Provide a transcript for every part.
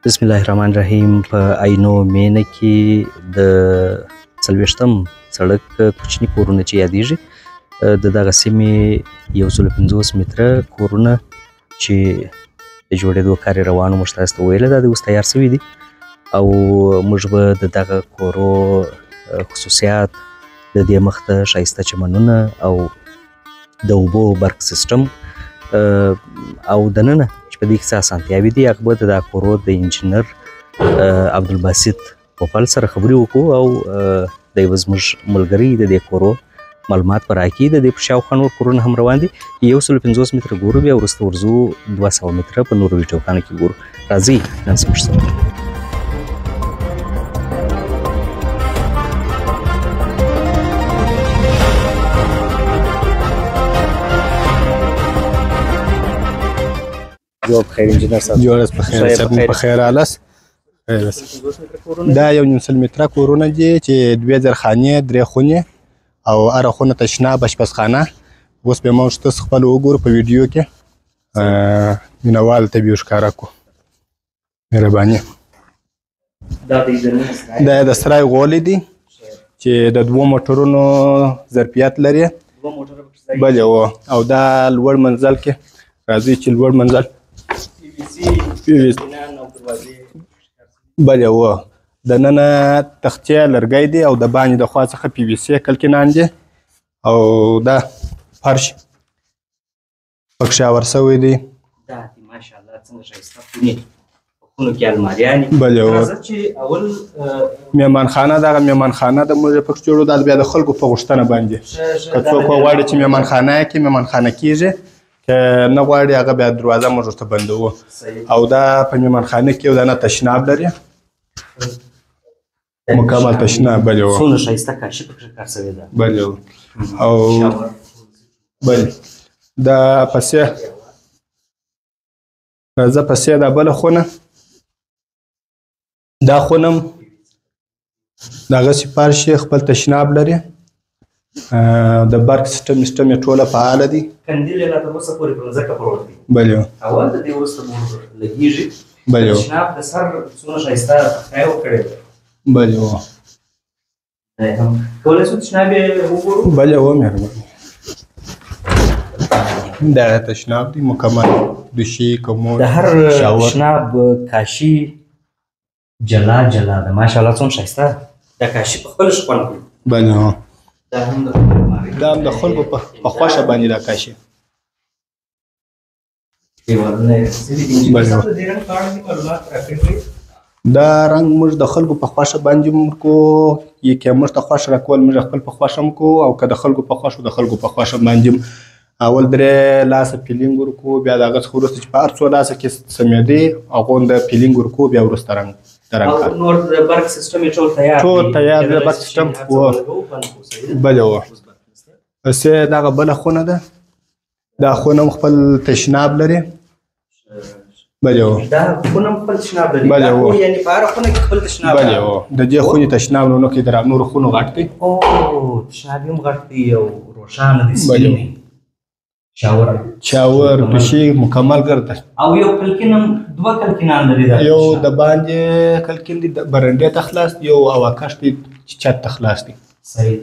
بسم الله الرحمن الرحیم. په عینو مینه کې د 40م سړک کوچني کورونه چې یادېږي د دغه سیمې 150 متره کورونه چې د جوړېدو کار یې روان و. موږ تاسو ته ویله دا د اوس تیار سوي دي او موږ به د دغه کورو خصوصیات د دې مخ ته ښایسته چمنونه او د اوبو برق سیستم او دننه چې په دې کې څه اسانتیاوې دي هغه به د دغه کورو د انجینر عبدالباسط پوپل سره خبرې وکړو او د یوه زموږ ملګري د دې کورو معلومات به راکړي. د دې په شاوخوا نور کورونه هم روان دي. 150 متره ګورو، بیا وروسته ورځو 200 متره په نورو ویډیوګانو کې ګورو. راځئ نن زموږ سره. جواب بخیر انجینر صاحب. جوړ بخیر صاحب، په خیر حالت. دا 1.5 متره کورونه دي چې 2000 خانې، 3 خونې او هره خونه تشناب، اشپزخانه. اوس به موږ تاسو خپل وګورو په ویډیو کې، مینوال ته به ښکاره کړو. مهرباني. دا د سرای غولې دي چې د 2 موټرونو ظرفیت لري. بلې او دا لوړ منزل کې راځي چې لوړ منزل بلې دننه تختې لرګی دی او د باندې د خوا څخه پی وي سي کلکینان دي او دا فرش پکښې اور سوی دی. دا دي ماشاءالله څنګه ښایسته خونې، په خونو کې الماریانې. بلې چې اول مهمانخانه، دغه مهمانخانه د موږ پکښې جوړو. دا بیا د خلکو په غوښتنه باندې که څوک وغواړي چې مهمانخانه یې کې مهمانخانه کېږي، که نه غواړي هغه بیا دروازه موږ ورته بندوو. او دا په مهمانخانه کې یو دانه تشناب لري، مکمل تشناب. بلې څومره ښایسته کاشي پکښې کار سوې ده. بلې او بلې دا پسې راځه پسې دا بله خونه، دا خونه هم دغسې فرش خپل تشناب لري. د برق سیسټم یې ټوله فعاله دي. کندیل یې لا تر اوسه پورې پر ځمکه پروت دی. بلې اول د دې وروسته موږ لګېږي. بلې تشناب د سر څومره ښایسته تختې وکړې ده. بلې کولی شو تشناب یې وګورو؟ بلې مهرباني. دا تشناب دی مکمل، دوشي، کمود، د هر تشناب کاشي جلا جلا ده. ماشاءالله څومره ښایسته دا کاشي په خپله ښه خوند کوي. بلې دا هم د المارۍ، دا هم د خلکو په خوښه باندې دا کاشي. دا رنګ موږ د خلکو په خوښه باندې موږ کوو، که موږ ته خوښ راکول موږ خپل په خوښه هم کوو، او که د خلکو په خوښ د خلکو په خوښه باندې اول 3 لاسه پیلینګ ورکوو، بیا د هغه څخه وروسته چې په هر 2 لاسه کې سمېدې هغو د پیلینګ ورکوو، بیا وروسته رنګ او نور د برق سیسټم یې ټول تیار دی. ټول تیار دی، برق سیسټم. بلې پسې دغه بله خونه ده، دا خونه هم خپل تشناب لري. بلې دا خونه هم خپل تشناب لري. بلې یعنې په هره خونه کې خپل تشناب لري. بلې د دې خونې تشناب نو کې د نورو خونو غټ دی. او تشناب یې هم غټ دی او روښانه دی. سپین شاور دوشي مکمل ګرده. او یو کلکین هم 2 کلکینان لري. یو د باندې کلکین دی برنډې ته خلاص دی، یو اواکش دی چې چت ته خلاص دی. صحیح.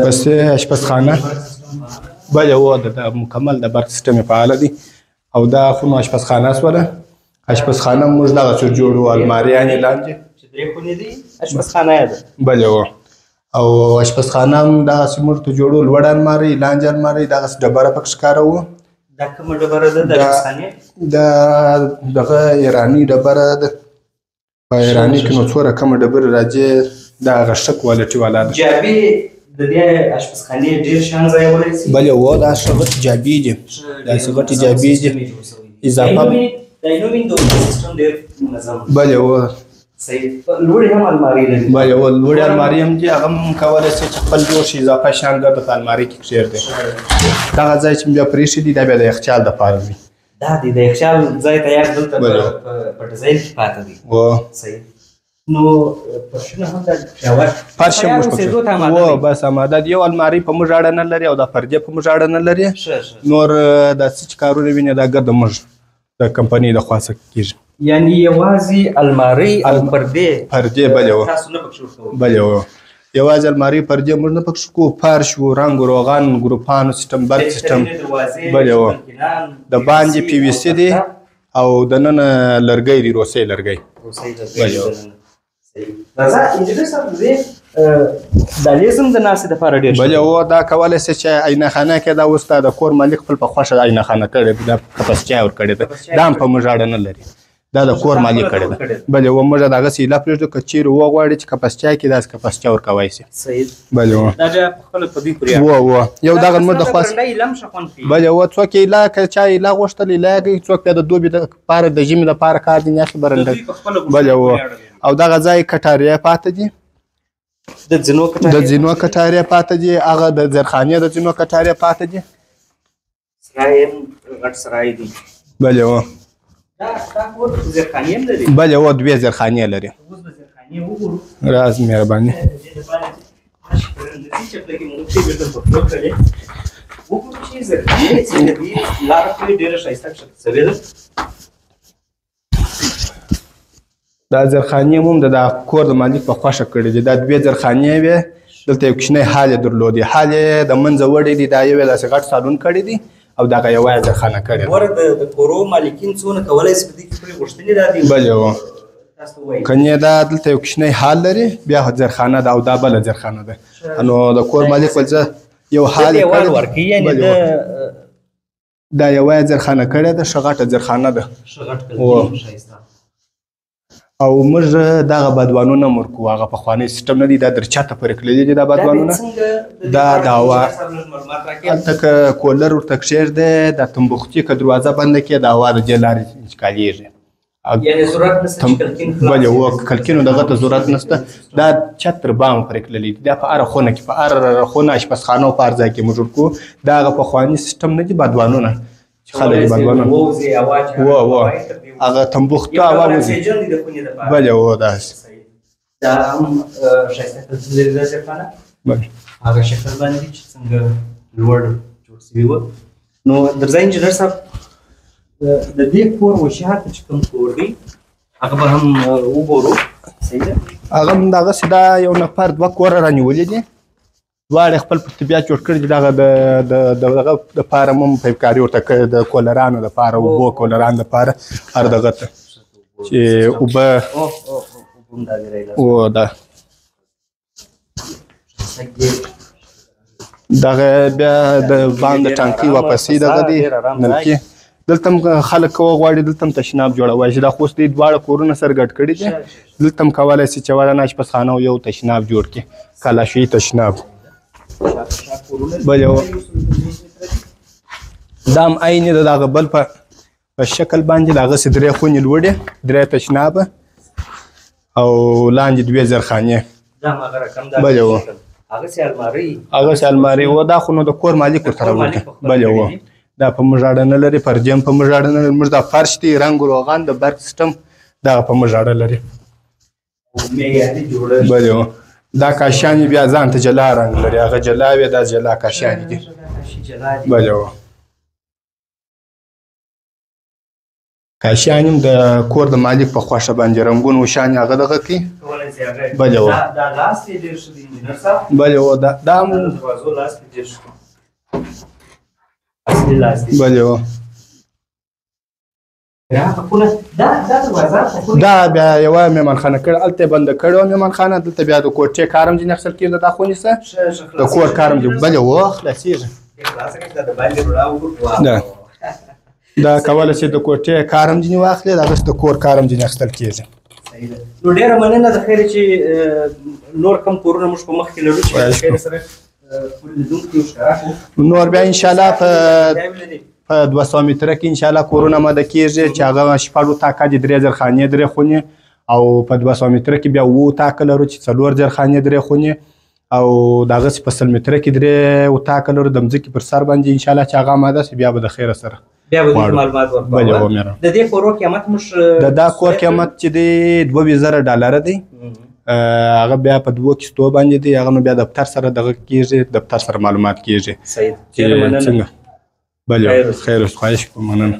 پسې اشپزخانه. بلې د مکمل د برق سیسټم یې فعاله دی. او دا خونو اشپزخانه سوله. اشپزخانه موږ دغسې جوړو، الماریانې لاندې چې 3 خونې دي، اشپزخانه یې ده. بلې او اشپزخانه هم دغسې موږ ته جوړو، لوړ المارۍ، لاندې المارۍ، دغسې ډبره پکښې ښکاره. دا کومه ډبره ده د اشپزخانې؟ دا دغه ایراني ډبره ده. په ایراني کې نو څو رقمه ډبرې راځي، دا هغه ښه کوالټي والا ده. جابې د دې اشپزخانې ډېر شان ځایولی شي. بلې دا ښه غټې جابې دي، داسې غټې جابې دي. اضافه د عینو مین د اوبو سیسټم ډېر منظم. بلې صحیح. لوړې هم المارۍ لري. بلې لوړې المارۍ هم دي، هغه هم کولی شي چې خپل جوړ شي. اضافه شیان ګرده په المارۍ کې کښېږدي. دغه ځای چې بیا پرېښي دي دا بیا د یخچال دپاره وي. دا دی د یخچال ځای تیار دلته په ډیزاین کې پاته دی. صحیح. نو فرشونه هم د فرش هم موږ بس اماده دي. یو المارۍ په موږ اړه نه لري او د پردې په موږ اړه نه لري. نور داسې چې کارونه ویني دا ګرده موږ د کمپنۍ د خوا څخه کېږي. یعنی یوازې المارۍ او پردې بلې تاسو نه پکې ورکوئ؟ بلې یوازې المارۍ پردې موږ نه پکې کوو، فرش و، رنګ و روغن، ګروپانو سیستم، برق سیستم. بلې د باندې پی وي سي دی او د ننه لرګی دی، روسۍ لرګی. راځه انجینر صاحب د دې دا لیزم د ناستې دپاره ډېر بلې دا کولی سي چې آینه خانه کې دا اوس د کور مالک خپل په خوښه آینه خانه کړې دا کپسچای ورکړې ده، دا هم په موږ اړه نه لري، دا د کور مالک کړې ده. بلې موږ دغسې ایله پرېږدو که چیرې وغواړي چې کپسچای کې داسې کپسچای ورکوی سي. بلې دا بیا پخپله په دوی پورې یو دغه موږ د خواست بلې څوک یې ایله که چا ایله غوښتل ایله یې کوي، څوک بیا د دوبي دپاره د ژمي دپاره کار دی نیاخي برنډه. بلې او دغه ځای کټاریا پاته دي، د ځینو کټاریا پاته دي، هغه د زرخانې د ځینو کټاریا پاته دي. سرای هم غټ سرای دی. بلې دا کور زرخانې هم لري؟ بلې 2 زرخانې لري. اوس به زرخانې وګورو. راز مهرباني. وګورو چې زرخانې څنګه دي، لاره پرې ډېره ښایسته شوې ده. دا زرخانې هم د کور د مالک په خوښه کړې دي. دا 2 زرخانې وې، دلته یو کوچنی هال یې درلودې، هال یې د منځه وړی دی، دا یو یې داسې غټ سالون کړی دی او دغه یوه یې زرخانه کړې ده. ګوره د کورو مالکین څونه کولی شي په دې کې پرې غوښتنې دا دي. بلې کنې دا دلته یو کوچنی هال لري، بیا زرخانه ده او دا بله زرخانه ده. نو د کور مالک ول زه یو هال یې کړی، دا یوه یې زرخانه کړې ده، ښه غټه زرخانه ده. او موږ دغه بادوانونه هم ورکوو، هغه پخوانی سیسټم نه دی، دا در چاته پورې کړلي دي دا بادوانونه. دا د هوا هلته که کولر ورته کښېږدې، دا تنبختي که دروازه بنده کړې، د هوا د دې لارې انتقالېږي. یعنې ضرورت نشته چې کلکین خلاص بلې کلکینو دغه ته ضرورت نشته. دا چت تر بامه پورې کړلي دي، دا په هره خونه کې، په هره خونه اشپزخانه او په هر ځای کې موږ ورکوو. دا هغه پخواني سیسټم نه دي بادوانونه چې خلک یې بادوانونه هغه تنبوختو هوا وځي. بلې داسې دا هم ښایسته کلتور لري دا زرخانه. هغه شکل باندې چې څنګه لوړ جوړ شوي وه. نو درځه انجینر صاحب د دې کور وشاته چې کوم کور دی هغه به هم وګورو. صحیح ده؟ هغه هم دغسې دا یو نفر 2 کوره رانیولي دي، دواړې خپل په طبیعت جوړ کړي دي. دغه دپاره هم پیپکاري ورته کړې، د کولرانو دپاره، اوبو کولرانو دپاره، هر دغه ته چې اوبه ده. دغه بیا د بام د ټانکۍ واپسې دغه دی نلکې. دلته هم خلک که وغواړي دلته هم تشناب جوړولی شي. دا خو اوس دوی دواړه کورونه سره ګډ کړي دي. دلته هم کولی شي چې ودانه اشپزخانه او یو تشناب جوړ کړي، کلاشوي تشناب. بلې دا هم عین د دغه بل په شکل باندې د هغسې 3 خونې لوړې، 3 تشنابه او لاندې 2 زرخانې. بلې هغسې المارۍ و. دا خو نو د کور مالک ورته راوړي. بلې دا په موږ اړه نه لري، پردې هم په موږ اړه نه لري. موږ دا فرش دی، رنګ روغن، د برق سیسټم دغه په موږ اړه لري. بلې دا کاشیانې بیا ځان ته جلا رنګ لري، هغه جلا وي، دا جلا کاشیانې دي. بلې کاشیان هم د کور د مالک په خوښه باندې رنګون وشانې هغه دغه کوي. بلې بلې دا هم بلې دا بیا یوه مېمانخانه کړې، هلته یې بنده کړې وه مېمانخانه. دلته بیا د کوټې کار هم ځینې اخیستل کېږي، دا خونې څه د کور کار هم بلې خلاصېږي. دا کولی شي د کوټې کار هم ځینې واخلي، دغسې د کور کار هم ځینې اخیستل کېږي. نو ډېره مننه د خیره چې نور کم کورونه موږ په مخکې لرو چې د خیره سره لیدونکي ښکاره کړو. نور بیا انشاءالله په 200 متره کې انشاءالله کورونه مده کېږي چې هغه 6 اتاقه دي، 3 زرخانې، 3 خونې. او په 200 متره کې بیا 7 اتاقه لرو چې 4 زرخانې، 3 خونې. او دغسې په 100 متره کې 3 اتاقه لرو د مځکې پر سر باندې انشاءالله چې هغه آماده شي بیا به د خیره سره بیا به دې معلومات ورکوو. د دې کورو قیمت موږ د دا کور قیمت چې دی $2000 دی. هغه بیا په 2 کیستو باندې دی. هغه نو بیا دفتر سره دغه کېږي، دفتر سره معلومات کېږي. صحیح. څنګه بلې خیر اوس، خواهش کوم، مننه.